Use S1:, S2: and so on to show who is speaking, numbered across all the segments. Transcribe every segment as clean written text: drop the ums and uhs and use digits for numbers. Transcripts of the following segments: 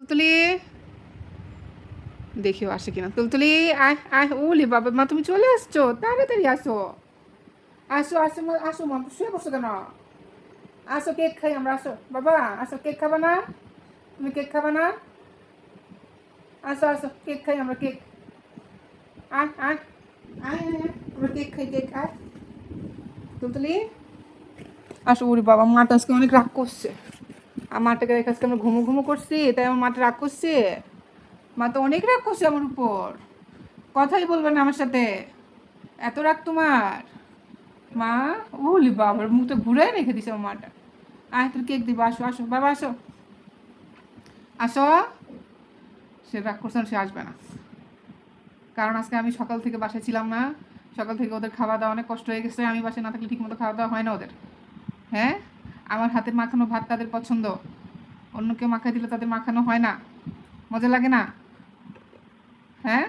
S1: তুলতুলি দেখিও আসে কিনা। তুলতুলি আয় আয়, ওলি বাবা, মা তুমি চলে আসছো, তাড়াতাড়ি আসো। আসো আসো মা, আসো মা, শুয়ে বসো কেন? আসো কেক খাই আমরা, আসো বাবা, আসো কেক খাবা না? তুমি কেক খাবা না? আসো আসো কেক খাই আমরা, কেক। আয় আয় আয় আয় আয়, আমরা কেক খাই, কেক আয়। তুলতুলি আসো। ওরে বাবা, মাটা আজকে অনেক রাগ করছে। আর মাটাকে রেখে আজকে আমরা ঘুমো ঘুমো করছি, তাই আমার মাটা রাগ করছে। মা তো অনেক রাগ করছে আমার উপর, কথাই বলবে না আমার সাথে। এত রাগ তোমার? মা, ওলি বাবার মুখটা ঘুরাই রেখে দিছে আমার মাটা। আয় তোর কেক দিব, আসো আসো বাবা, আসো আসো। সে রাগ করছে না, সে আসবে না। কারণ আজকে আমি সকাল থেকে বাসায় ছিলাম না। সকাল থেকে ওদের খাওয়া দাওয়া অনেক কষ্ট হয়ে গেছে, আমি বাসায় না থাকলে ঠিকমতো খাওয়া দাওয়া হয় না ওদের। হ্যাঁ, আমার হাতের মাখানো ভাত তাদের পছন্দ, অন্য কেউ মাখাই দিলে তাদের মাখানো হয় না, মজা লাগে না। হ্যাঁ,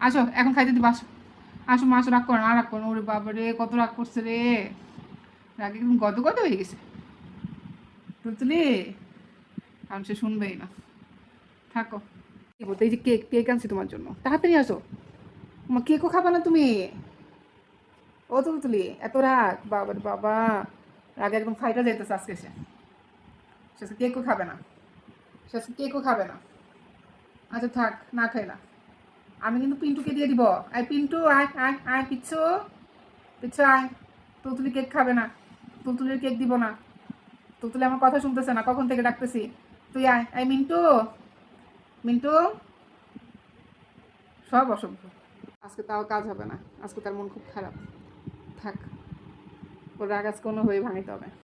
S1: আসো এখন খাইতে দিবা, আসো আসো মা, আসো, রাগ করো না, রাগ করো না। ওরে বাবা রে, কত রাগ করছে রে, রাগে একদম গদ গদ হয়ে গেছে। বুঝলি, কারণ সে শুনবেই না। থাকো, কি বলতে, এই যে কেক, কেক আনছি তোমার জন্য, তাড়াতাড়ি আসো। মা কেকও খাবা না তুমি? ও তুলতুলি, এত রাগ, বাবার বাবা, রাগে একদম ফাইটা যাইতেছে আজকে সে। সে আজকে কেকও খাবে না, সে আজকে কেকও খাবে না। আচ্ছা থাক, না খাই না। আমি কিন্তু পিন্টুকে দিয়ে দিব। আয় পিন্টু, আয় আয় আয়, পিচ্ছু পিচ্ছু আয়। তুলতুলি কেক খাবে না, তুলতুলির কেক দিব না। তুলতুলি আমার কথা শুনতেছে না, কখন থেকে ডাকতেছি। তুই আয়, আয় মিন্টু, মিন্টু। সব অসভ্য। আজকে তাও কাজ হবে না, আজকে তার মন খুব খারাপ। থাক, ওর রাগ আজকে কোনো হয়ে ভাঙিতে হবে।